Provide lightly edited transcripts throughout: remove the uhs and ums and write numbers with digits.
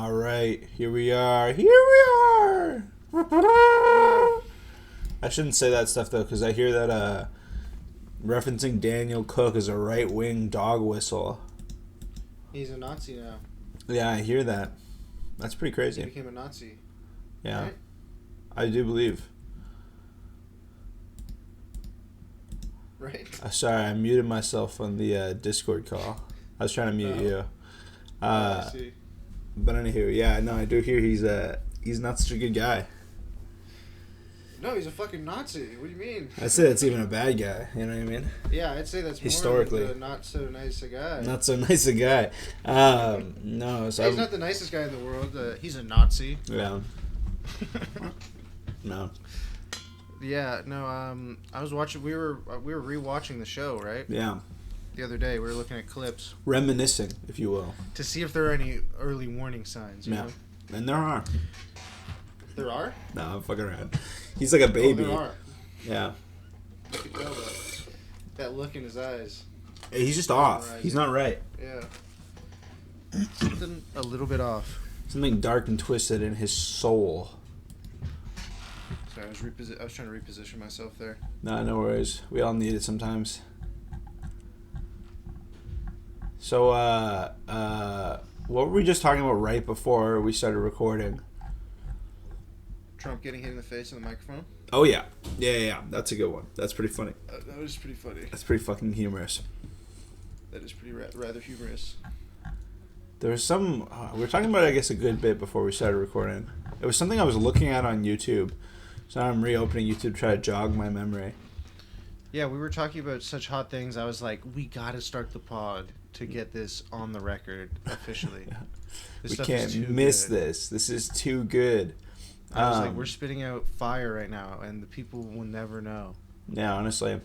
All right, here we are. Here we are. I shouldn't say that stuff though, because I hear that referencing Daniel Cook as a right-wing dog whistle. He's a Nazi now. Yeah, I hear that. That's pretty crazy. He became a Nazi. Yeah, right? I do believe. Right. Sorry, I muted myself on the Discord call. I was trying to mute you. I see. But anywho, yeah, no, I do hear he's not such a good guy. No, he's a fucking Nazi. What do you mean? I'd say that's even a bad guy. You know what I mean? Yeah, I'd say that's Historically. more not so nice a guy. Not so nice a guy. No, so He's not the nicest guy in the world. He's a Nazi. Yeah. No. Yeah, no. I was watching. We were rewatching the show, right? Yeah. The other day, we were looking at clips Reminiscing, if you will. to see if there are any early warning signs. You know? And there are. There are? No, I'm fucking around. He's like a baby. Oh, there are. Yeah. You can tell that look in his eyes. He's just off. He's not right. Yeah. Something a little bit off. Something dark and twisted in his soul. Sorry, I was trying to reposition myself there. No, no worries. We all need it sometimes. So, what were we just talking about right before we started recording? Trump getting hit in the face with the microphone? Oh, yeah. Yeah. That's a good one. That's pretty funny. That was pretty funny. That's pretty fucking humorous. That is pretty rather humorous. There was some... we were talking about it, I guess, a good bit before we started recording. It was something I was looking at on YouTube. So now I'm reopening YouTube to try to jog my memory. Yeah, we were talking about such hot things. I was like, we got to start the pod to get this on the record officially. We can't miss this. This is too good. I was like, we're spitting out fire right now, and the people will never know. Yeah, honestly.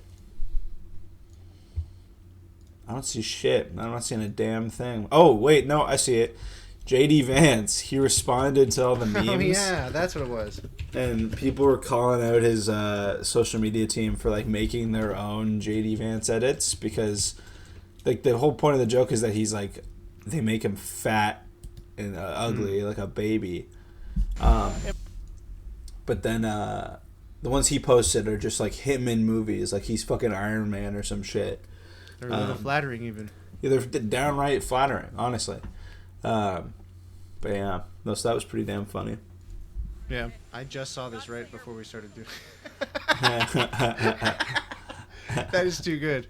I don't see shit. I'm not seeing a damn thing. Oh, wait, no, I see it. JD Vance, he responded to all the memes. Oh, yeah, that's what it was. And people were calling out his social media team for, like, making their own JD Vance edits because, like, the whole point of the joke is that he's, like, they make him fat and ugly, like a baby. But then the ones he posted are just, like, him in movies. Like, he's fucking Iron Man or some shit. They're a little flattering, even. Yeah, they're downright flattering, honestly. But yeah, no, so that was pretty damn funny. Yeah, I just saw this right before we started doing. That is too good.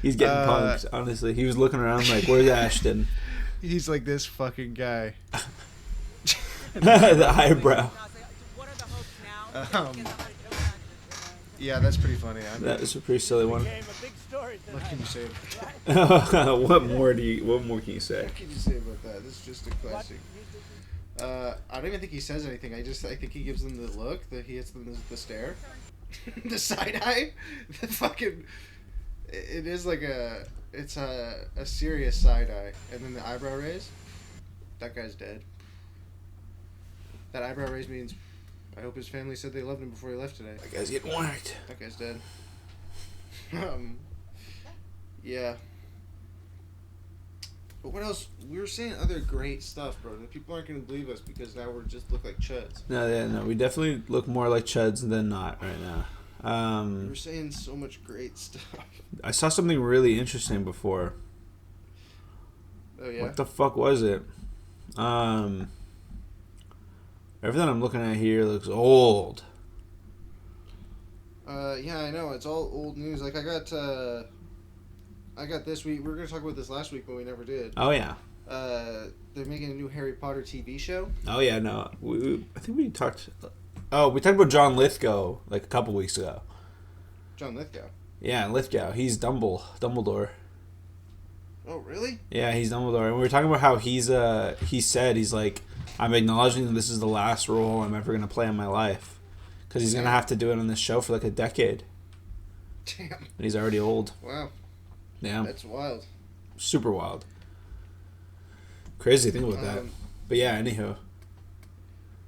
He's getting punked, honestly. He was looking around like, "Where's Ashton?" He's like this fucking guy. The eyebrow. Yeah, that's pretty funny. That was a pretty silly one. What can you say? What more can you say? What can you say about that? This is just a classic. I don't even think he says anything. I think he gives them the look. That he hits them the stare, the side eye. The fucking. It is like it's a serious side eye, and then the eyebrow raise. That guy's dead. That eyebrow raise means, I hope his family said they loved him before he left today. That guy's getting whacked. That guy's dead. Yeah. But what else? We were saying other great stuff, bro. And people aren't going to believe us because now we're just look like chuds. No, we definitely look more like chuds than not right now. We were saying so much great stuff. I saw something really interesting before. Oh, yeah? What the fuck was it? Everything I'm looking at here looks old. Yeah, I know. It's all old news. Like, I got this week. We were going to talk about this last week, but we never did. Oh, yeah. They're making a new Harry Potter TV show. Oh, yeah, no. I think we talked... Oh, we talked about John Lithgow, like, a couple weeks ago. John Lithgow? Yeah, Lithgow. He's Dumbledore. Oh, really? Yeah, he's Dumbledore. And we were talking about how he said, he's like, I'm acknowledging that this is the last role I'm ever going to play in my life. Because he's going to have to do it on this show for like a decade. Damn. And he's already old. Wow. Yeah. That's wild. Super wild. Crazy to think about that. But yeah, anywho.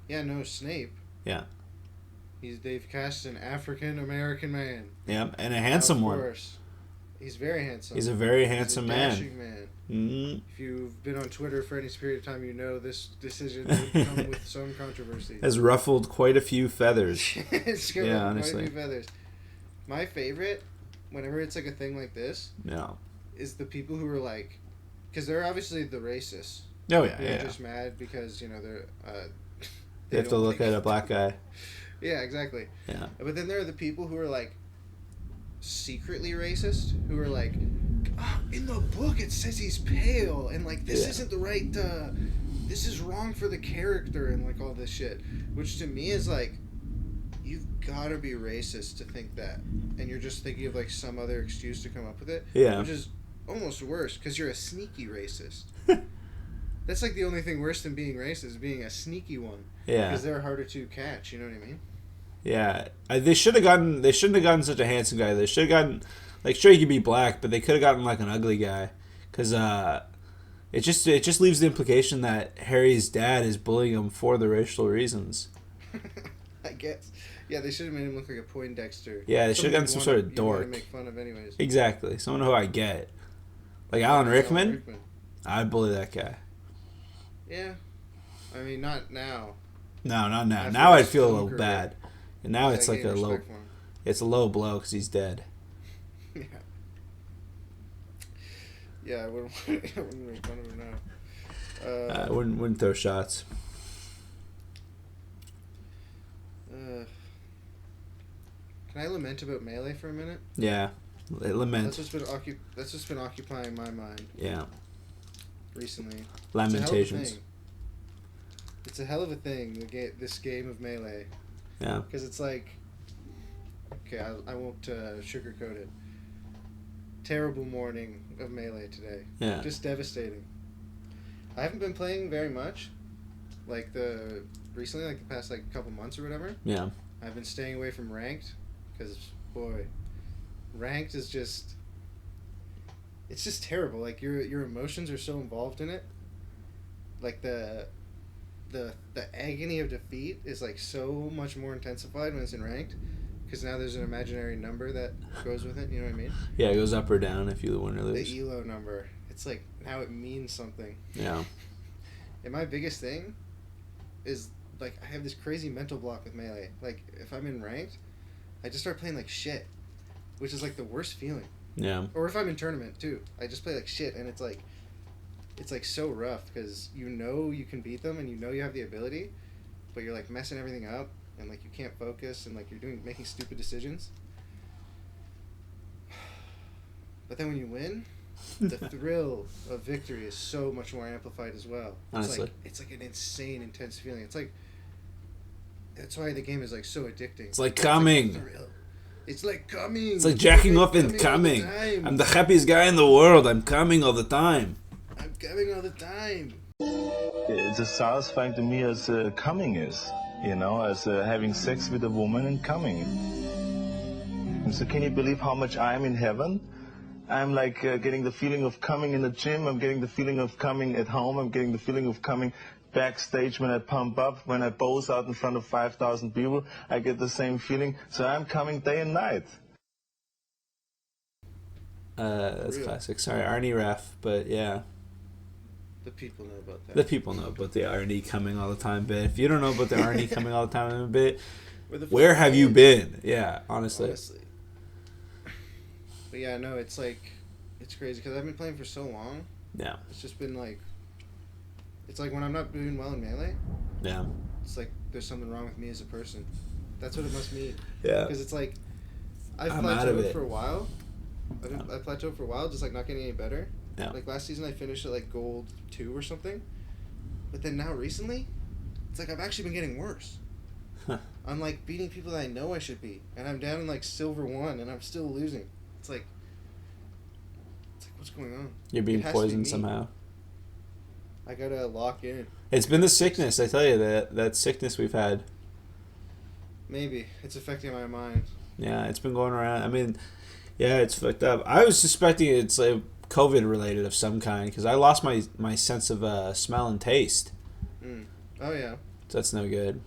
Yeah, no, Snape. Yeah. They've cast an African American man. Yeah, and a handsome one. Of course. He's very handsome. He's a very handsome He's a man. dashing man. Mm-hmm. If you've been on Twitter for any period of time, you know this decision would come with some controversy. Has ruffled quite a few feathers. It's got Yeah, quite honestly. a few feathers. My favorite, whenever it's like a thing like this, No. is the people who are like, because they're obviously the racists. Oh yeah, They're yeah. just mad because they're. They have to look at a black guy. Yeah, exactly. Yeah. But then there are the people who are like secretly racist, who are like, oh, in the book it says he's pale, and like this isn't the right. This is wrong for the character, and like all this shit, which to me is like, you've got to be racist to think that, and you're just thinking of like some other excuse to come up with it. Yeah. Which is almost worse because you're a sneaky racist. That's like the only thing worse than being racist is being a sneaky one. Yeah. Because they're harder to catch. You know what I mean? Yeah. They shouldn't have gotten such a handsome guy. They should have gotten, like, sure he could be black, but they could have gotten like an ugly guy, because it just leaves the implication that Harry's dad is bullying him for the racial reasons. I guess. Yeah, they should have made him look like a Poindexter. Yeah, they should have gotten some sort of dork. You make fun of anyways. Exactly. Someone who I get. Like Alan Rickman. I'd bully that guy. Yeah. I mean, not now. No, not now. After Now I'd his feel a film little career. bad. And now I it's like a gain low. respect for him. It's a low blow because he's dead. Yeah. Yeah, I wouldn't make fun of him now. I wouldn't throw shots. Can I lament about Melee for a minute? Yeah, lament. That's what's been occupying my mind Yeah, recently. lamentations. It's a hell of a thing. This game of Melee, Yeah, because it's like, okay, I won't sugarcoat it. Terrible morning of Melee today. yeah, Just devastating. I haven't been playing very much, recently, like the past like couple months or whatever. yeah. I've been staying away from ranked, because boy, ranked is just, it's just terrible. Like your emotions are so involved in it. Like the agony of defeat is like so much more intensified when it's in ranked, because now there's an imaginary number that goes with it. You know what I mean? Yeah, it goes up or down if you win or lose. The ELO number. It's like now it means something. Yeah, And my biggest thing is like I have this crazy mental block with Melee. Like if I'm in ranked, I just start playing like shit, which is like the worst feeling. yeah, Or if I'm in tournament too, I just play like shit, and it's like so rough because you know you can beat them and you know you have the ability, but you're like messing everything up and like you can't focus and like you're making stupid decisions. But then when you win, the thrill of victory is so much more amplified as well. Honestly. It's like an insane, intense feeling. It's like, that's why the game is like so addicting. It's like coming. It's like coming. It's like jacking off and all coming. the time. I'm the happiest guy in the world. I'm coming all the time. I'm coming all the time. It's as satisfying to me as coming is, as having sex with a woman and coming. And so can you believe how much I'm in heaven? I'm like getting the feeling of coming in the gym. I'm getting the feeling of coming at home. I'm getting the feeling of coming backstage when I pump up, when I pose out in front of 5,000 people. I get the same feeling. So I'm coming day and night. That's Real. classic. Sorry, Arnie ref, but yeah. The people know about that. The people know about the Arnie coming all the time bit. If you don't know about the Arnie coming all the time bit, where have you been? Yeah, honestly. But yeah, no, it's like, it's crazy because I've been playing for so long. Yeah, It's just been like, it's like when I'm not doing well in Melee, yeah, it's like there's something wrong with me as a person. That's what it must mean. yeah. Because it's like, I've I'm out of plateaued it. for a while. I've plateaued for a while, just like not getting any better. Yeah. Like last season I finished at like gold 2 or something. But then now recently, it's like I've actually been getting worse. Huh. I'm like beating people that I know I should beat. And I'm down in like silver 1 and I'm still losing. It's like what's going on? You're being It has to be poisoned me. somehow. I gotta lock in. It's been the sickness, I tell you, that sickness we've had. Maybe. It's affecting my mind. Yeah, it's been going around. I mean, yeah, it's fucked up. I was suspecting it's like COVID related of some kind because I lost my sense of smell and taste. Oh yeah. So that's no good.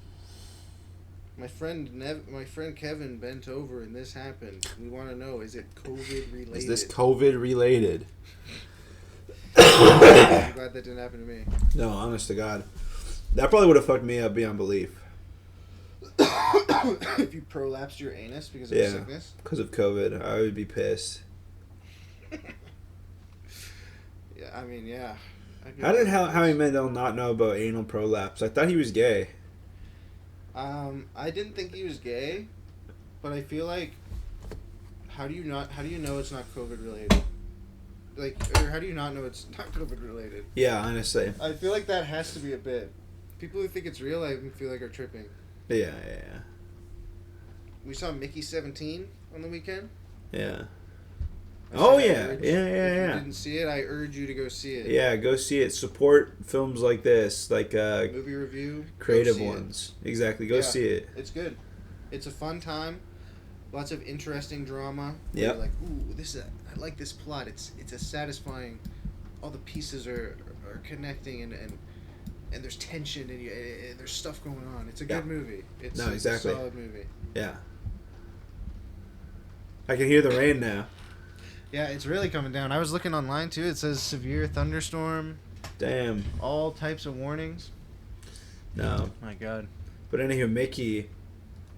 My friend Kevin bent over and this happened. We want to know, is it COVID related? Is this COVID related? I'm glad that didn't happen to me. No, honest to God. That probably would have fucked me up beyond belief. If you prolapsed your anus because of sickness? Because of COVID. I would be pissed. Yeah, I mean, yeah. How did Howie Mandel not know about anal prolapse? I thought he was gay. I didn't think he was gay, but I feel like, how do you know it's not COVID related? Like, or how do you not know it's not COVID related? Yeah, honestly. I feel like that has to be a bit. People who think it's real, I feel like are tripping. Yeah. We saw Mickey 17 on the weekend. Yeah. If Yeah. you didn't see it, I urge you to go see it. Yeah, go see it. Support films like this, like movie review, creative ones. Exactly, go see it. It's good. It's a fun time. Lots of interesting drama. Yeah. Like, ooh, I like this plot. It's a satisfying. All the pieces are connecting and there's tension and there's stuff going on. It's a good movie. It's a solid movie. Yeah. I can hear the rain now. Yeah, it's really coming down. I was looking online too. It says severe thunderstorm. Damn. All types of warnings. No. My God. But anywho, Mickey,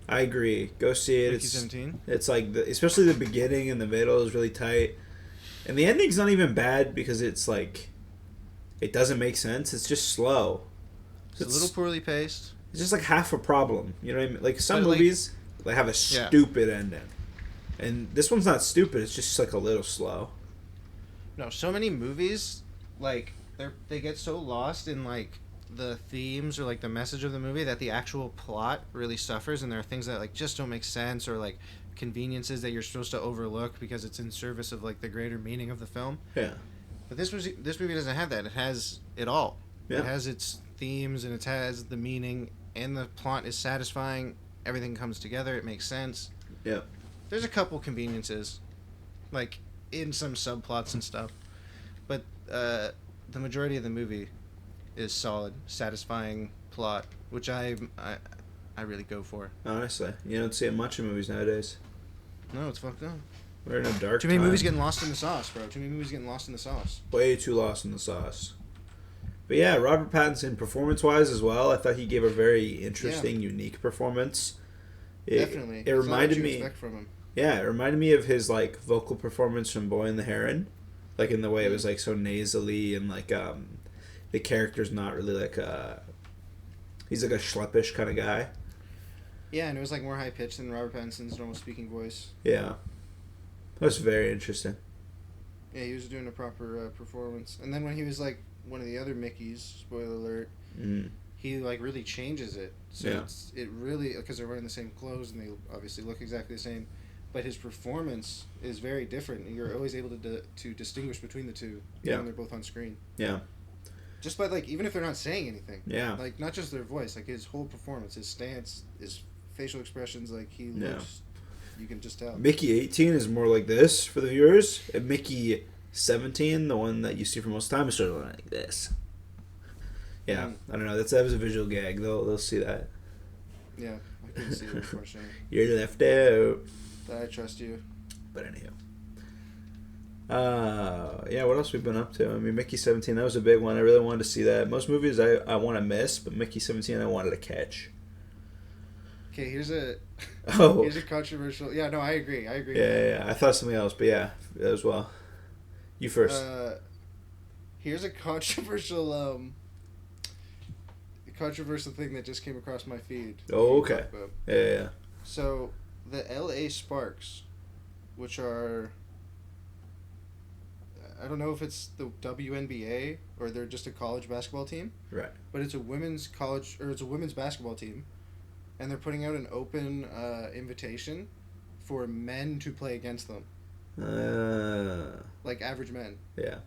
I agree. Go see it. Mickey 17. It's like especially the beginning and the middle is really tight, and the ending's not even bad because it's like, it doesn't make sense. It's just slow. It's a little poorly paced. It's just like half a problem. You know what I mean? Like some movies, they have a stupid ending. And this one's not stupid. It's just like a little slow. No, so many movies, like they get so lost in like the themes or like the message of the movie that the actual plot really suffers, and there are things that like just don't make sense or like conveniences that you're supposed to overlook because it's in service of like the greater meaning of the film. Yeah. But this movie doesn't have that. It has it all. Yeah. It has its themes and it has the meaning, and the plot is satisfying. Everything comes together. It makes sense. Yeah. There's a couple conveniences, like in some subplots and stuff, but the majority of the movie is solid, satisfying plot, which I really go for. Honestly, you don't see it much in movies nowadays. No, it's fucked up. We're in a dark Too many time. movies getting lost in the sauce, bro. Too many movies getting lost in the sauce. Way too lost in the sauce. But yeah, Robert Pattinson, performance-wise as well, I thought he gave a very interesting, unique performance. Definitely. It reminded me. Expect from him. Yeah, it reminded me of his like vocal performance from Boy and the Heron, like in the way it was like so nasally and like the character's not really like he's like a schleppish kind of guy. Yeah, and it was like more high pitched than Robert Pattinson's normal speaking voice. Yeah, that was very interesting. Yeah, he was doing a proper performance, and then when he was like one of the other Mickeys, spoiler alert, he like really changes it. So it really, because they're wearing the same clothes and they obviously look exactly the same. But his performance is very different. You're always able to distinguish between the two when they're both on screen. Yeah. Just by like, even if they're not saying anything. Yeah. Like not just their voice, like his whole performance, his stance, his facial expressions, like he looks. You can just tell. Mickey 18 is more like this for the viewers, and Mickey 17, the one that you see for most of the time, is sort of like this. Yeah, I don't know. That was a visual gag. They'll see that. Yeah, I couldn't see it, unfortunately. You're left out. I trust you. But anyhow. Yeah, what else we've been up to? I mean, Mickey 17, that was a big one. I really wanted to see that. Most movies I want to miss, but Mickey 17 I wanted to catch. Okay, here's a controversial... Yeah, no, I agree. Yeah. I thought something else, but yeah, as well. You first. Here's a controversial thing that just came across my feed. Oh, okay. Yeah. So... the LA Sparks, which are, I don't know if it's the WNBA or they're just a college basketball team. Right. But it's a women's basketball team, and they're putting out an open invitation for men to play against them. Like average men. Yeah.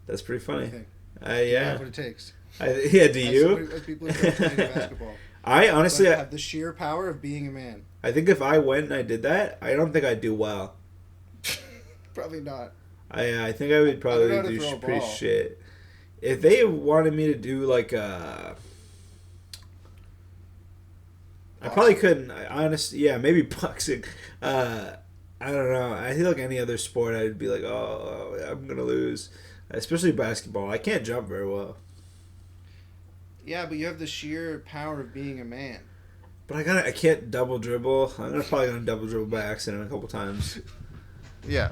That's pretty funny. What do you think? Yeah. That's what it takes. Do you? As people who are playing basketball. I honestly have the sheer power of being a man. I think if I went and I did that, I don't think I'd do well. Probably not. I think I would probably do pretty shit. If they wanted me to do like I probably couldn't. Honestly, yeah, maybe boxing. I don't know. I feel like any other sport, I'd be like, oh, I'm gonna lose. Especially basketball. I can't jump very well. Yeah, but you have the sheer power of being a man. But I can't double dribble. I'm probably gonna double dribble by accident a couple times. Yeah.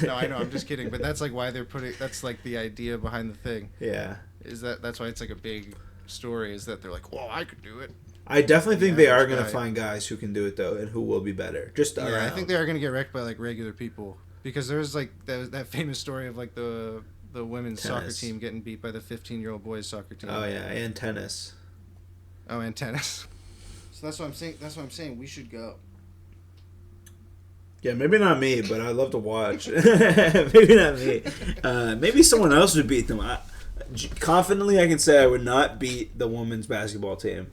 No, I know. I'm just kidding. But that's like why they're putting. That's like the idea behind the thing. Yeah. That's why it's like a big story. Is that they're like, well, I could do it. I definitely think they are gonna find guys who can do it though, and who will be better. Just around. I think they are gonna get wrecked by like regular people because there's like that famous story of like the women's soccer team getting beat by the 15-year-old boys soccer team. Oh yeah, and tennis. Oh, and tennis. So that's what I'm saying. That's what I'm saying. We should go. Yeah, maybe not me, but I love to watch. Maybe not me. Maybe someone else would beat them. Confidently, I can say I would not beat the women's basketball team.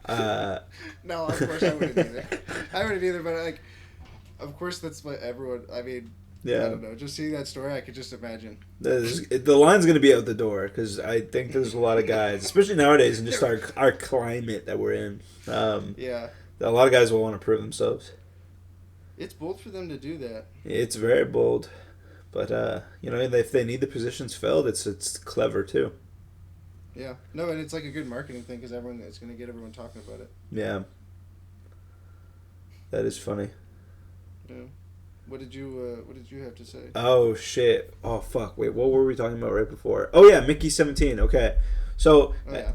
No, of course I wouldn't either. I wouldn't either, but like, of course that's what everyone. I mean, yeah. I don't know. Just seeing that story, I could just imagine. The line's going to be out the door because I think there's a lot of guys, especially nowadays, in just our climate that we're in. Yeah. A lot of guys will want to prove themselves. It's bold for them to do that. It's very bold, but if they need the positions filled, it's clever too. Yeah. No, and it's like a good marketing thing because it's going to get everyone talking about it. Yeah. That is funny. Yeah. What did you have to say? Oh shit! Oh fuck! Wait, what were we talking about right before? Oh yeah, Mickey 17. Okay, so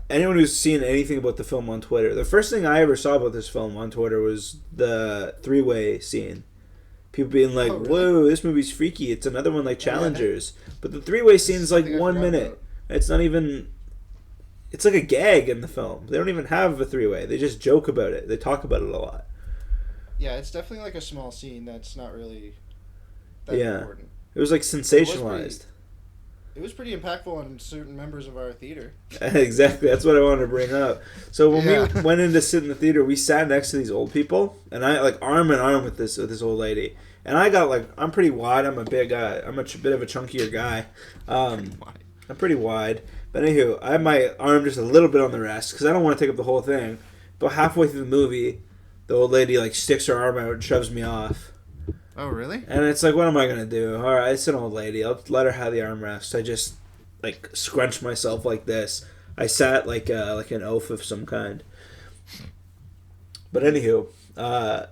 anyone who's seen anything about the film on Twitter, the first thing I ever saw about this film on Twitter was the three-way scene. People being like, oh, really? "Whoa, this movie's freaky." It's another one like Challengers, but the three-way scene is like 1 minute. It's not even. It's like a gag in the film. They don't even have a three-way. They just joke about it. They talk about it a lot. Yeah, it's definitely like a small scene that's not really that important. It was like sensationalized. It was pretty impactful on certain members of our theater. Exactly, that's what I wanted to bring up. So when we went in to sit in the theater, we sat next to these old people, and I like arm in arm with this old lady. And I got like, I'm pretty wide. I'm a big guy. I'm a bit of a chunkier guy. I'm pretty wide. But anywho, I have my arm just a little bit on the rest because I don't want to take up the whole thing. But halfway through the movie, the old lady like sticks her arm out and shoves me off. Oh, really? And it's like, what am I gonna do? All right, it's an old lady. I'll let her have the armrest. I just like scrunch myself like this. I sat like an oaf of some kind. But anywho,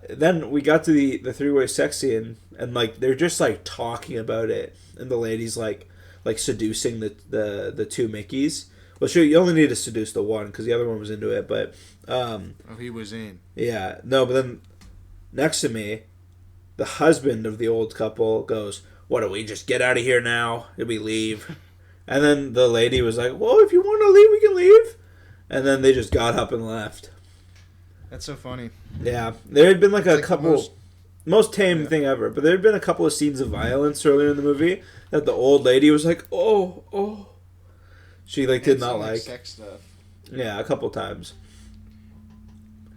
then we got to the three-way sex scene, and like they're just like talking about it, and the lady's like seducing the two Mickeys. Well, sure, you only need to seduce the one because the other one was into it, but. He was in. Yeah, no, but then next to me, the husband of the old couple goes, "What do we just get out of here now? Did we leave?" And then the lady was like, "Well, if you want to leave, we can leave." And then they just got up and left. That's so funny. Yeah, there had been like a couple, most tame thing ever, but there had been a couple of scenes of violence earlier in the movie that the old lady was like, "Oh," she like did not like sex stuff. Yeah, a couple times.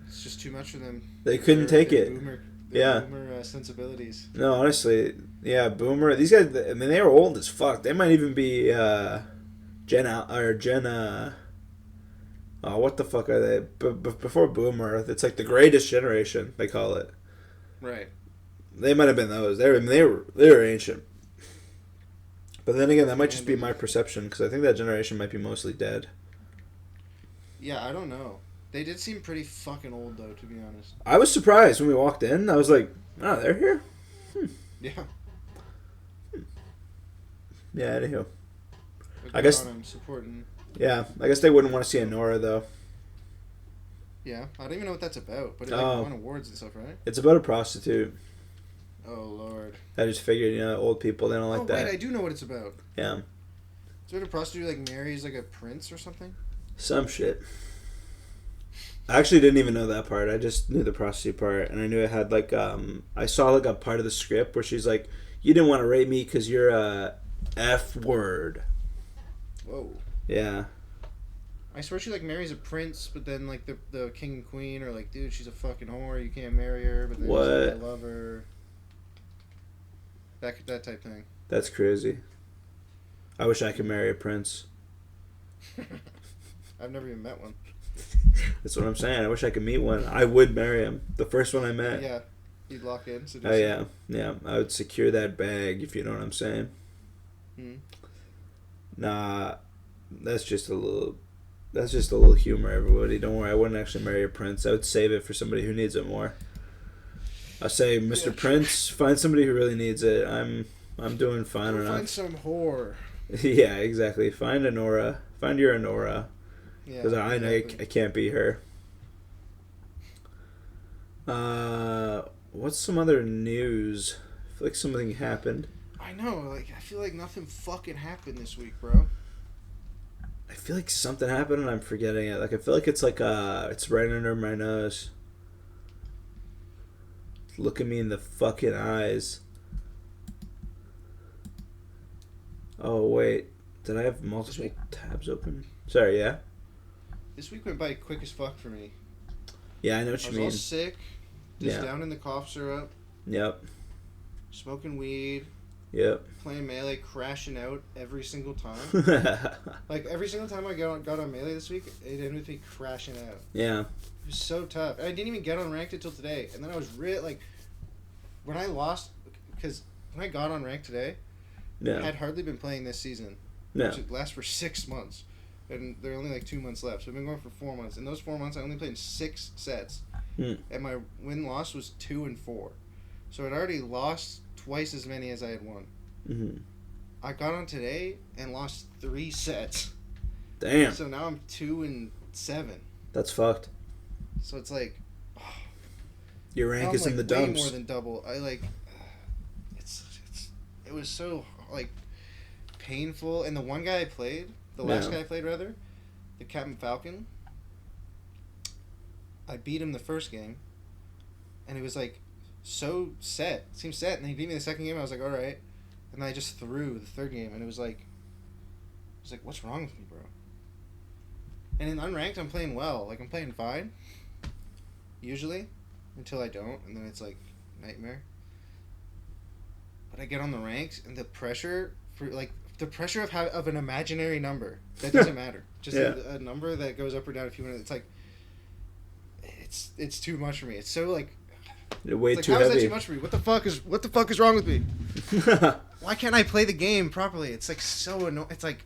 It's just too much for them. They couldn't take it. Boomer sensibilities. No, honestly, yeah, boomer. These guys, I mean, they were old as fuck. They might even be Gen. Oh, what the fuck are they? Before boomer, it's like the greatest generation. They call it. Right. They might have been those. They were ancient. But then again, that might just be my perception because I think that generation might be mostly dead. Yeah, I don't know. They did seem pretty fucking old, though, to be honest. I was surprised when we walked in. I was like, "Oh, they're here." Yeah. Yeah. Anywho, I guess I'm supporting. Yeah, I guess they wouldn't want to see a Nora though. Yeah, I don't even know what that's about, but it won awards and stuff, right? It's about a prostitute. Oh Lord. I just figured, old people, they don't like that. Oh wait, I do know what it's about. Yeah. It's about a prostitute like marries like a prince or something. Some shit. I actually didn't even know that part. I just knew the prostitute part, and I knew it had like I saw like a part of the script where she's like, "You didn't want to rape me because you're a F word." Whoa. Yeah. I swear she like marries a prince, but then like the king and queen are like, "Dude, she's a fucking whore. You can't marry her." But then what? Like, I love her. That type thing. That's crazy. I wish I could marry a prince. I've never even met one. That's what I'm saying. I wish I could meet one. I would marry him. The first one I met. Yeah. You'd lock in. Oh, yeah. Yeah. I would secure that bag, if you know what I'm saying. Nah. That's just a little humor, everybody. Don't worry. I wouldn't actually marry a prince. I would save it for somebody who needs it more. I say, Mr. Prince, find somebody who really needs it. I'm doing fine enough. Find some whore. Yeah, exactly. Find Honora. Find your Honora. Because I know I can't be her. What's some other news? I feel like something happened. I know. Like, I feel like nothing fucking happened this week, bro. I feel like something happened and I'm forgetting it. Like, I feel like it's like it's right under my nose. Look at me in the fucking eyes. Oh, wait. Did I have multiple tabs open? Sorry, yeah? This week went by quick as fuck for me. Yeah, I know what you mean. I was all sick. Just down in the cough syrup. Yep. Smoking weed. Yep. Playing Melee, crashing out every single time. Like, every single time I got on Melee this week, it ended with me crashing out. Yeah. It was so tough. I didn't even get on ranked until today. And then I was when I lost, because when I got on ranked today, I had hardly been playing this season. Yeah. Which lasts for 6 months. And there are only like 2 months left. So I've been going for 4 months. In those 4 months, I only played 6 sets. And my win-loss was 2 and 4. So I'd already lost twice as many as I had won. Mm-hmm. I got on today and lost 3 sets. Damn. So now I'm 2 and 7. That's fucked. So it's like... Your rank is in the dumps. Way more than double. It was so, like, painful. And the one guy I played... The last guy I played, rather, the Captain Falcon, I beat him the first game, and it was, like, so set. It seemed set, and he beat me the second game, I was like, alright. And then I just threw the third game, and it was like, what's wrong with me, bro? And in unranked, I'm playing well. Like, I'm playing fine, usually, until I don't, and then it's, like, nightmare. But I get on the ranks, and the pressure for, like... The pressure of an imaginary number that doesn't matter. Just a number that goes up or down if you want. It's like it's too much for me. It's so like way it's like, too how heavy. Is that too much for me? What the fuck is wrong with me? Why can't I play the game properly? It's like so annoying. It's like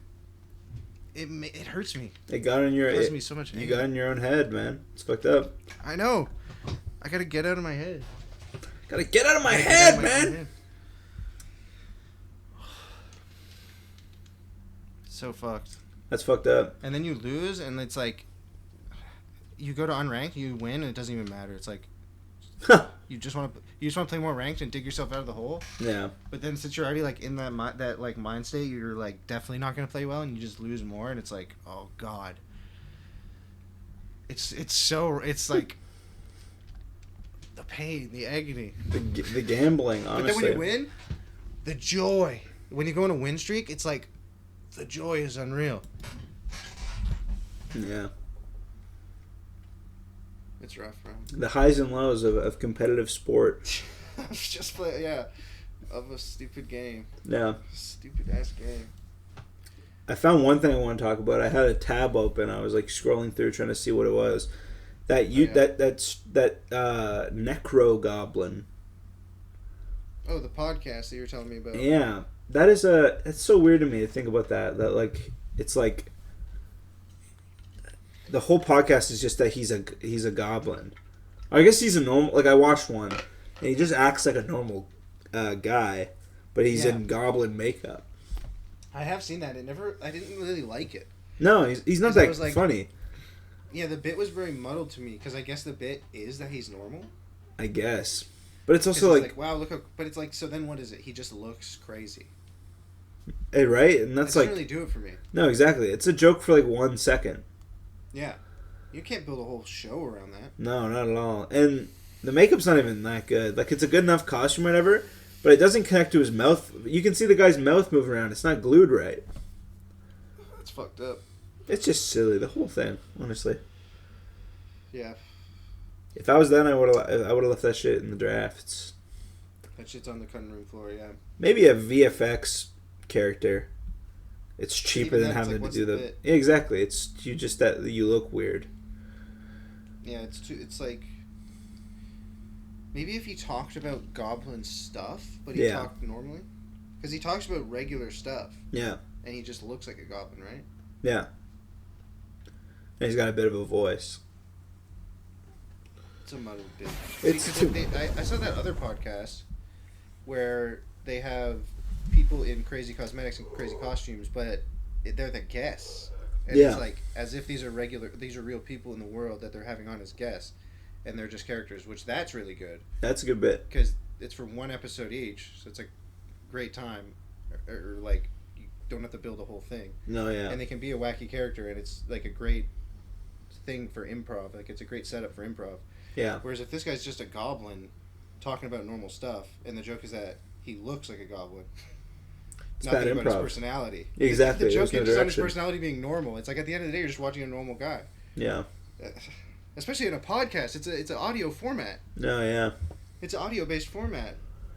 it hurts me. It got in your. It causes me so much. You got in your own head, man. It's fucked up. I know. I gotta get out of my head. Gotta get out of my head, man. So fucked. That's fucked up. And then you lose, and it's like you go to unranked, you win, and it doesn't even matter. It's like you just want to play more ranked and dig yourself out of the hole. Yeah. But then since you're already like in that mind state, you're like definitely not gonna play well, and you just lose more, and it's like, oh god. It's like the pain, the agony, the gambling. Honestly. But then when you win, the joy. When you go on a win streak, it's like. The joy is unreal. Yeah. It's rough, bro. The highs and lows of competitive sport. Just of a stupid game. Yeah. Stupid ass game. I found one thing I want to talk about. I had a tab open. I was like scrolling through trying to see what it was. That Necro Goblin. Oh, the podcast that you were telling me about. Yeah. It's so weird to me to think about that. That like it's like the whole podcast is just that he's a goblin. I guess he's a normal. Like I watched one, and he just acts like a normal guy, but he's in goblin makeup. I have seen that. I didn't really like it. No, he's not that funny. Yeah, the bit was very muddled to me because I guess the bit is that he's normal. I guess, but it's also like wow, look how. But it's like so. Then what is it? He just looks crazy. Hey, right? And that's it doesn't really do it for me. No, exactly. It's a joke for like 1 second. Yeah. You can't build a whole show around that. No, not at all. And the makeup's not even that good. Like, it's a good enough costume or whatever, but it doesn't connect to his mouth. You can see the guy's mouth moving around. It's not glued right. That's fucked up. It's just silly, the whole thing, honestly. Yeah. If I was then, I would have left that shit in the drafts. That shit's on the cutting room floor, yeah. Maybe a VFX character. It's cheaper than having to do the... Yeah, exactly. It's you just that you look weird. Yeah, it's like maybe if he talked about goblin stuff, but he talked normally, because he talks about regular stuff. Yeah. And he just looks like a goblin, right? Yeah. And he's got a bit of a voice. It's a muddled bit. I saw that other podcast where they have people in crazy cosmetics and crazy costumes, but they're the guests. And it's like as if these are real people in the world that they're having on as guests, and they're just characters, which that's really good. That's a good bit. Because it's for one episode each, so it's a great time. Or like, you don't have to build a whole thing. No, yeah. And they can be a wacky character, and it's like a great thing for improv. Like, it's a great setup for improv. Yeah. Whereas if this guy's just a goblin talking about normal stuff, and the joke is that he looks like a goblin. It's Nothing bad about improv. his personality. Exactly. The joke There's no is on his direction. personality being normal. It's like at the end of the day, you're just watching a normal guy. Yeah. Especially in a podcast, it's an audio format. No, yeah. It's an audio based format.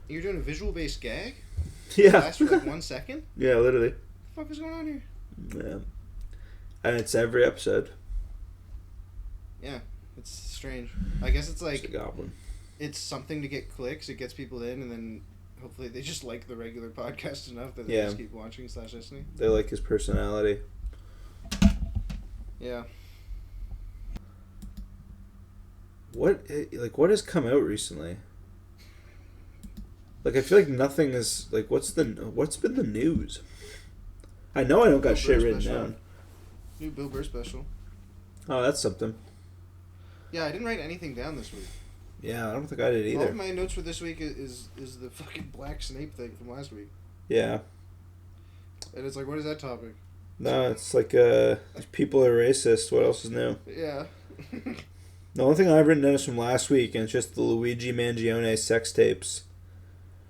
You're doing a visual based gag. Yeah. It lasts for like 1 second. Yeah, literally. What the fuck is going on here? Yeah. And it's every episode. Yeah, it's strange. I guess it's like Just a goblin. it's something to get clicks. It gets people in, and then hopefully they just like the regular podcast enough that they just keep watching / listening. They like his personality. Yeah. What has come out recently? Like, I feel like nothing is like what's been the news? I know I don't got shit written down. New Bill Burr special. Oh, that's something. Yeah, I didn't write anything down this week. Yeah, I don't think I did either. All of my notes for this week is the fucking Black Snape thing from last week. Yeah. And it's like, what is that topic? No, it's like people are racist. What else is new? Yeah. The only thing I've written down is from last week, and it's just the Luigi Mangione sex tapes.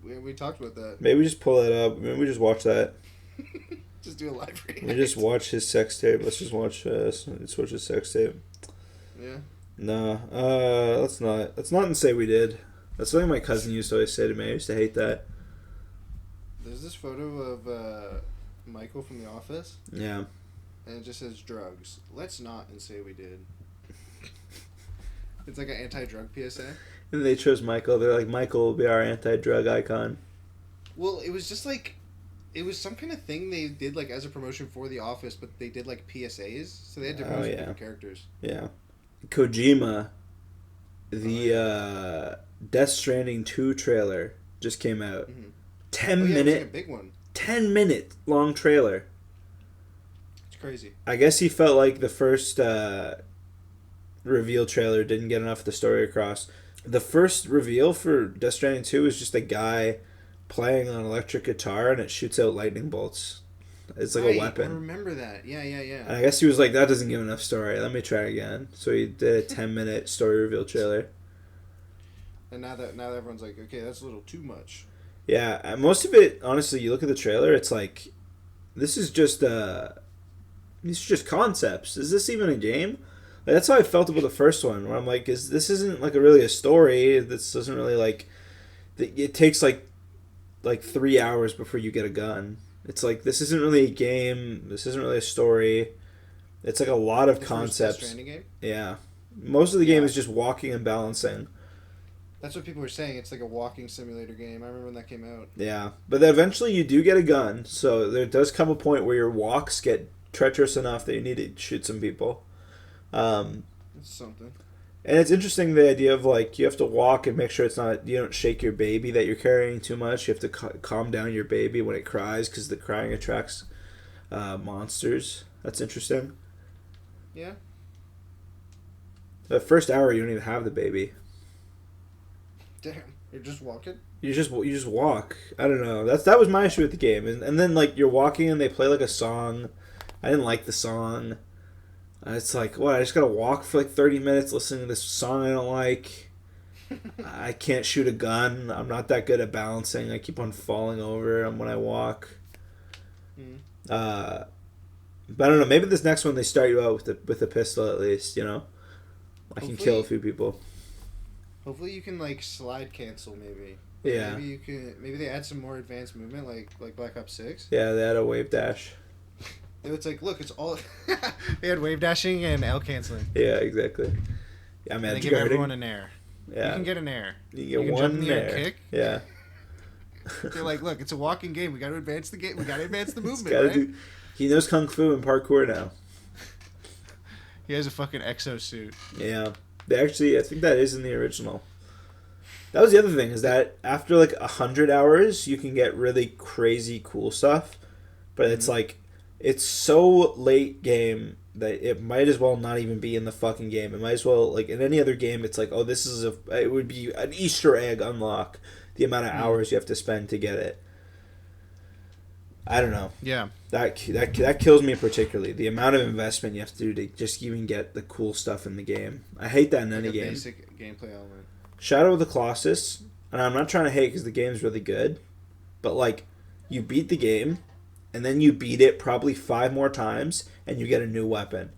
We talked about that. Maybe we just pull that up. Maybe we just watch that. Just do a live reaction. We just watch his sex tape. Let's just watch his sex tape. Yeah. No, let's not. Let's not say we did. That's something my cousin used to always say to me. I used to hate that. There's this photo of Michael from The Office. Yeah. And it just says drugs. Let's not and say we did. It's like an anti-drug PSA. And they chose Michael. They're like, Michael will be our anti-drug icon. Well, it was just like, it was some kind of thing they did like as a promotion for The Office, but they did like PSAs, so they had different characters. Yeah. Kojima, the Death Stranding 2 trailer just came out. Mm-hmm. 10-minute, it was like a big one. 10-minute long trailer. It's crazy. I guess he felt like the first reveal trailer didn't get enough of the story across. The first reveal for Death Stranding 2 is just a guy playing on an electric guitar and it shoots out lightning bolts. It's like a weapon. I remember that. Yeah. And I guess he was like, that doesn't give enough story. Let me try again. So he did a 10-minute story reveal trailer. And now that everyone's like, okay, that's a little too much. Yeah, and most of it, honestly, you look at the trailer, it's like, this is just these are just concepts. Is this even a game? Like, that's how I felt about the first one, where I'm like, this isn't like really a story. This doesn't really like, it takes like 3 hours before you get a gun. It's like, this isn't really a game. This isn't really a story. It's like a lot of concepts. Death Stranding game? Yeah. Most of the game is just walking and balancing. That's what people were saying. It's like a walking simulator game. I remember when that came out. Yeah. But then eventually you do get a gun. So there does come a point where your walks get treacherous enough that you need to shoot some people. It's something. And it's interesting, the idea of like you have to walk and make sure you don't shake your baby that you're carrying too much. You have to calm down your baby when it cries because the crying attracts monsters. That's interesting. Yeah. The first hour you don't even have the baby. Damn, you're just walking. You just walk. I don't know. That was my issue with the game. And then like you're walking and they play like a song. I didn't like the song. It's like, what? I just gotta walk for like 30 minutes listening to this song I don't like. I can't shoot a gun. I'm not that good at balancing. I keep on falling over when I walk. But I don't know. Maybe this next one they start you out with a pistol at least. You know, I can kill a few people. Hopefully you can like slide cancel maybe. Yeah. Maybe they add some more advanced movement like Black Ops 6. Yeah, they had a wave dash. It's like, look, it's all they had wave dashing and L canceling. Yeah, exactly. I'm and they edge give guarding. everyone an air. Yeah. You can get an air. You can get jump in one the air air. and kick. Yeah. They're like, look, it's a walking game. We got to advance the game. We got to advance the movement, Gotta right? He knows kung fu and parkour now. He has a fucking exosuit. Yeah. I think that is in the original. That was the other thing, is that after like 100 hours, you can get really crazy cool stuff. But it's like, it's so late game that it might as well not even be in the fucking game. It might as well, like in any other game, it's like, oh, it would be an Easter egg unlock, the amount of hours you have to spend to get it. I don't know. Yeah. That kills me particularly. The amount of investment you have to do to just even get the cool stuff in the game. I hate that in any game. Basic gameplay element. Shadow of the Colossus, and I'm not trying to hate because the game's really good, but like, you beat the game, and then you beat it probably 5 more times, and you get a new weapon.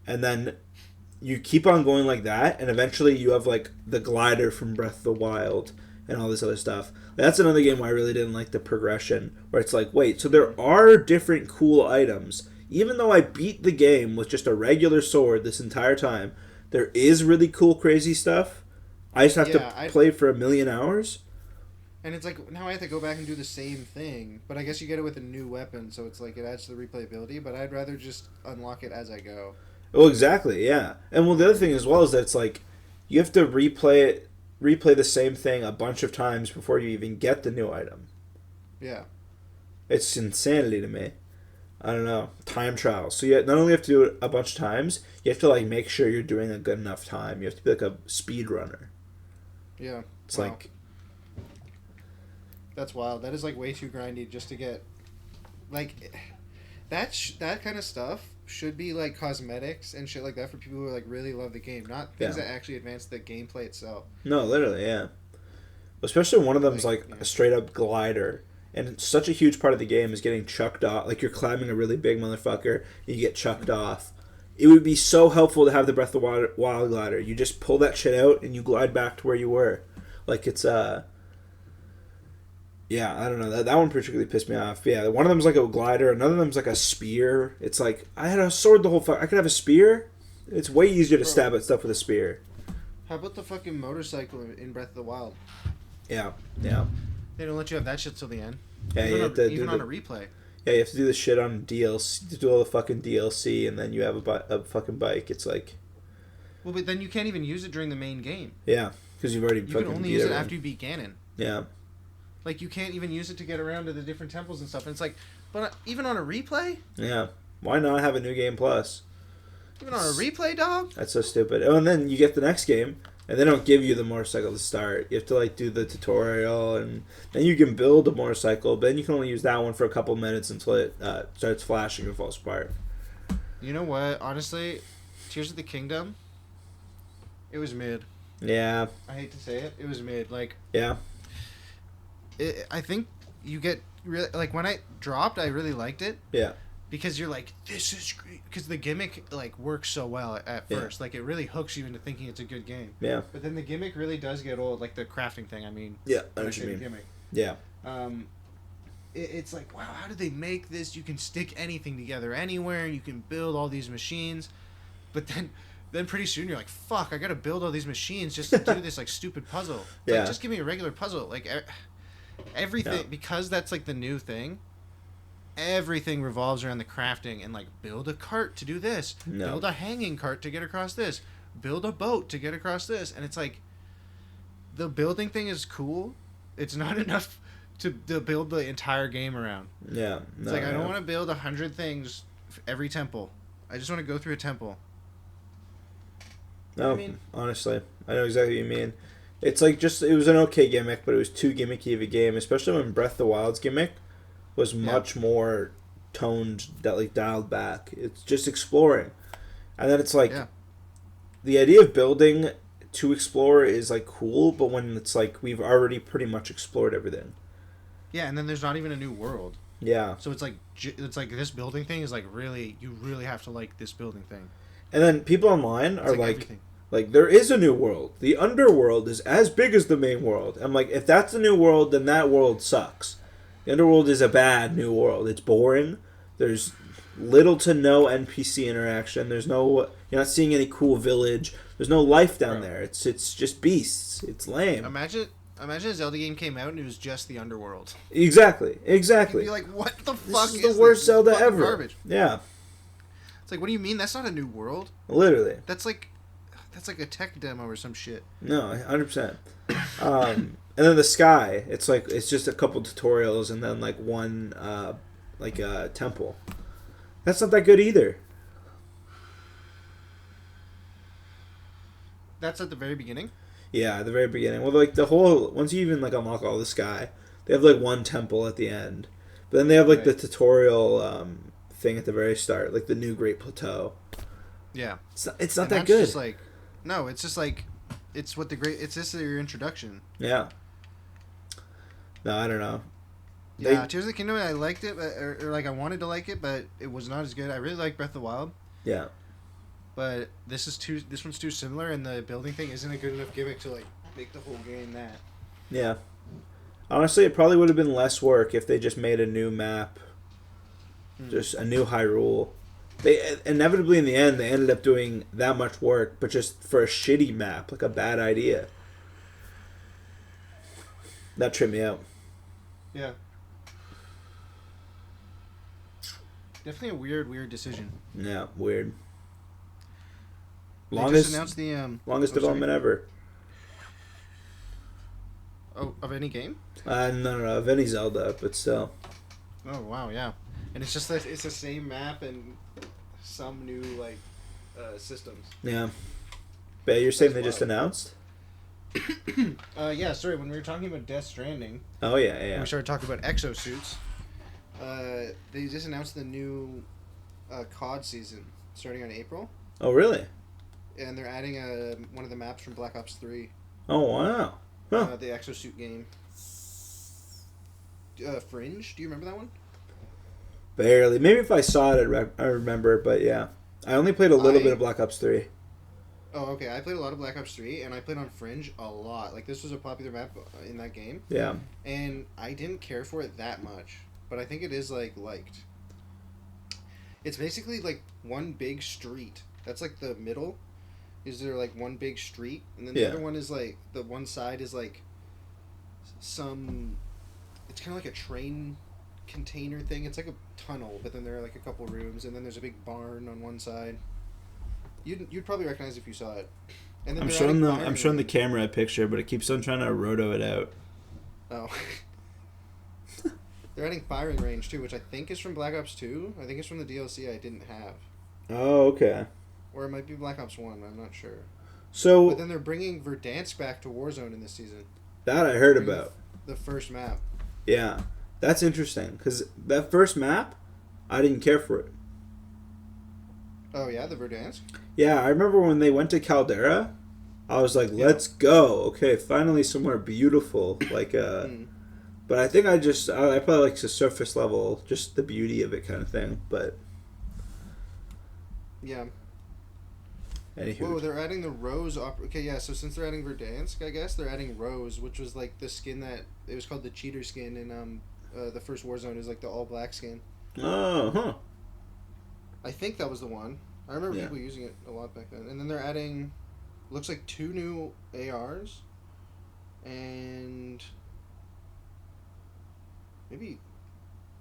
And then you keep on going like that, and eventually you have like the glider from Breath of the Wild and all this other stuff. That's another game where I really didn't like the progression, where it's like, wait, so there are different cool items. Even though I beat the game with just a regular sword this entire time, there is really cool, crazy stuff. I just have to play for 1,000,000 hours. And it's like, now I have to go back and do the same thing, but I guess you get it with a new weapon, so it's like, it adds to the replayability, but I'd rather just unlock it as I go. Oh, exactly, yeah. And well, the other thing as well is that it's like, you have to replay the same thing a bunch of times before you even get the new item. Yeah. It's insanity to me. I don't know. Time trial. So you not only have to do it a bunch of times, you have to like make sure you're doing a good enough time. You have to be like a speed runner. Yeah. It's like... That's wild. That is like way too grindy just to get... Like, that kind of stuff should be like cosmetics and shit like that for people who like really love the game, not things that actually advance the gameplay itself. No, literally, yeah. Especially one of them is like a straight up glider, and such a huge part of the game is getting chucked off. Like you're climbing a really big motherfucker and you get chucked off. It would be so helpful to have the Breath of the Wild glider. You just pull that shit out and you glide back to where you were. Like it's yeah, I don't know. That one particularly pissed me off. Yeah, one of them's like a glider. Another of them's like a spear. It's like, I had a sword the whole I could have a spear? It's way easier to stab at stuff with a spear. How about the fucking motorcycle in Breath of the Wild? Yeah. They don't let you have that shit till the end. Yeah, even on a replay. Yeah, you have to do the shit on DLC. To do all the fucking DLC, and then you have a fucking bike. It's like... Well, but then you can't even use it during the main game. Yeah, because you've already You can only use it after you beat Ganon. Yeah. Like, you can't even use it to get around to the different temples and stuff. And it's like, but even on a replay? Yeah. Why not have a New Game Plus? Even on a replay, dog? That's so stupid. Oh, and then you get the next game, and they don't give you the motorcycle to start. You have to, like, do the tutorial, and then you can build a motorcycle, but then you can only use that one for a couple minutes until it starts flashing and falls apart. You know what? Honestly, Tears of the Kingdom, it was mid. Yeah. I hate to say it. It was mid. Like... Yeah. I think you get really like when I dropped, I really liked it. Yeah. Because you're like, this is great. Because the gimmick like works so well at first, like it really hooks you into thinking it's a good game. Yeah. But then the gimmick really does get old, like the crafting thing. I mean. Yeah, I know what you mean. Gimmick. Yeah. It's like, wow, how did they make this? You can stick anything together anywhere. You can build all these machines, but then pretty soon you're like, fuck, I gotta build all these machines just to do this like stupid puzzle. It's like, just give me a regular puzzle, like. Everything, because that's like the new thing, everything revolves around the crafting and like build a cart to do this, build a hanging cart to get across this, build a boat to get across this, and it's like the building thing is cool. It's not enough to build the entire game around. Yeah. It's like I don't want to build 100 things every temple. I just want to go through a temple. No, honestly, I know exactly what you mean. It's like it was an okay gimmick, but it was too gimmicky of a game, especially when Breath of the Wild's gimmick was much more dialed back. It's just exploring. And then it's like, the idea of building to explore is like cool, but when it's like, we've already pretty much explored everything. Yeah, and then there's not even a new world. Yeah. So it's like this building thing is like really, you really have to like this building thing. And then people online are like, there is a new world. The underworld is as big as the main world. I'm like, if that's the new world, then that world sucks. The underworld is a bad new world. It's boring. There's little to no NPC interaction. You're not seeing any cool village. There's no life down Bro. there. It's just beasts. It's lame. Imagine a Zelda game came out and it was just the underworld. Exactly. You'd be like, what the fuck This is the worst Zelda Fucking ever. Garbage. Yeah. It's like, what do you mean? That's not a new world. Literally. That's like a tech demo or some shit. No, 100%. And then the sky, it's just a couple tutorials and then like one temple. That's not that good either. That's at the very beginning? Yeah, at the very beginning. Well, like the whole once you even like unlock all the sky, they have like one temple at the end. But then they have like the tutorial thing at the very start, like the new Great Plateau. Yeah. It's not that good. Just like, no, it's just like it's just your introduction. Yeah. No, I don't know. Yeah, Tears of the Kingdom, I liked it, or like I wanted to like it, but it was not as good. I really like Breath of the Wild. Yeah. But this one's too similar, and the building thing isn't a good enough gimmick to like make the whole game that. Yeah. Honestly, it probably would have been less work if they just made a new map, just a new Hyrule. They inevitably in the end they ended up doing that much work, but just for a shitty map, like a bad idea. That tripped me out. Yeah. Definitely a weird decision. Yeah, weird. They Longest just announced the longest development ever. Oh, of any game? No, of any Zelda, but still. Oh wow, yeah. And it's just that it's the same map and some new like systems. Yeah. But you're saying That's they just wild. announced? Yeah, sorry, when we were talking about Death Stranding, Oh yeah, when yeah. we started talking about exosuits, they just announced the new COD season starting in April, Oh really? and they're adding one of the maps from Black Ops 3, Oh wow. Huh. the exosuit game. Fringe, do you remember that one? Barely. Maybe if I saw it, I remember. But yeah, I only played a little bit of Black Ops 3. Oh, okay. I played a lot of Black Ops 3, and I played on Fringe a lot. Like, this was a popular map in that game. Yeah. And I didn't care for it that much. But I think it is, like, liked. It's basically, like, one big street. That's, like, the middle. Is there, like, one big street? And then the other one is, like, the one side is, like, some... It's kind of like a train container thing. It's like a tunnel, but then there are, like, a couple rooms. And then there's a big barn on one side. You'd probably recognize if you saw it. And then I'm showing the camera a picture, but it keeps on trying to roto it out. Oh. They're adding firing range too, which I think is from Black Ops 2. I think it's from the DLC I didn't have. Oh, okay. Or it might be Black Ops 1, I'm not sure. So But then they're bringing Verdansk back to Warzone in this season. that I heard about. The first map. Yeah, that's interesting because that first map, I didn't care for it. Oh yeah, the Verdansk? Yeah, I remember when they went to Caldera, I was like, "Let's go! Okay, finally somewhere beautiful." Like, but I think I probably like the surface level, just the beauty of it, kind of thing. But Yeah. anywho, Whoa, they're adding the Rose. Okay, yeah. So since they're adding Verdansk, I guess they're adding Rose, which was like the skin that it was called the cheater skin in the first Warzone. Is like the all black skin. oh, huh. I think that was the one. I remember Yeah. people using it a lot back then. And then they're adding, looks like 2 new ARs, and maybe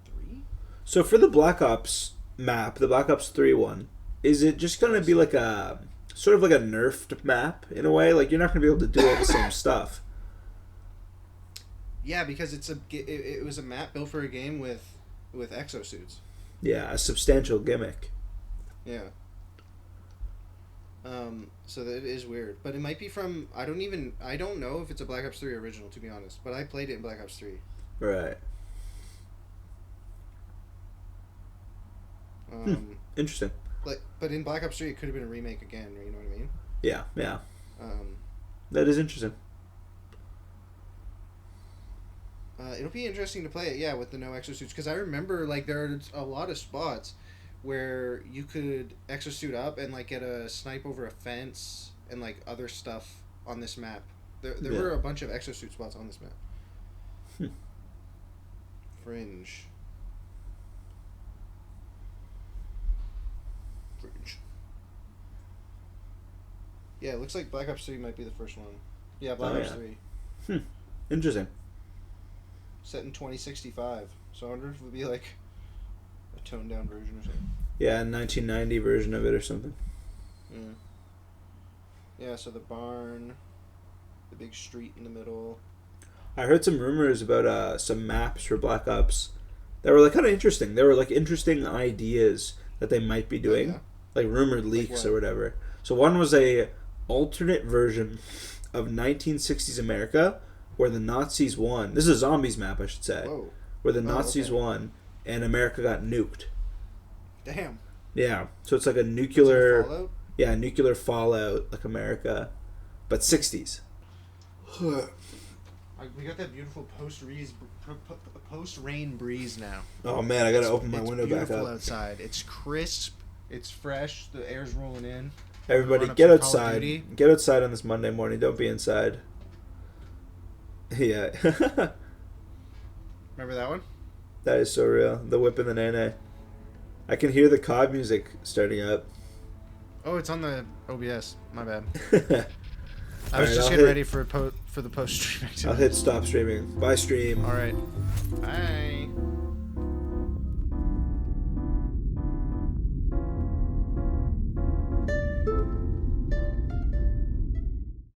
3. So for the Black Ops map, the Black Ops 3 one, is it just gonna be like a sort of like a nerfed map in a way? Like you're not gonna be able to do all the same stuff. Yeah, because it was a map built for a game with exosuits. Yeah, a substantial gimmick. Yeah. So that is weird, but it might be from I don't know if it's a Black Ops 3 original, to be honest, but I played it in Black Ops 3. Right. Interesting. But in Black Ops 3 it could have been a remake again, you know what I mean? Yeah. That is interesting. It'll be interesting to play it, yeah, with the no exosuits, because I remember like there are a lot of spots where you could exosuit up and like get a snipe over a fence and like other stuff on this map. There were a bunch of exosuit spots on this map. Fringe. Yeah, it looks like Black Ops 3 might be the first one. Yeah, Black Ops 3. Interesting. Set in 2065. So I wonder if it would be like a toned down version or something. Yeah, a 1990 version of it or something. Yeah, so the barn, the big street in the middle. I heard some rumors about some maps for Black Ops that were like kind of interesting. They were like interesting ideas that they might be doing, like rumored leaks or whatever. So one was a alternate version of 1960s America where the Nazis won. This is a zombies map, I should say. Whoa. Where the Nazis won and America got nuked. Damn. Yeah, so it's like a nuclear. Fallout? Yeah, nuclear fallout like America, but 60s. We got that beautiful post-rain breeze now. Oh man, I gotta open my window back up. It's beautiful outside. It's crisp. It's fresh. The air's rolling in. Everybody, get outside. Get outside on this Monday morning. Don't be inside. Yeah. Remember that one? That is so real. The whip and the nene. I can hear the COD music starting up. Oh, it's on the OBS. My bad. I was just getting ready for the post stream activity. I'll hit stop streaming. Bye, stream. All right. Bye.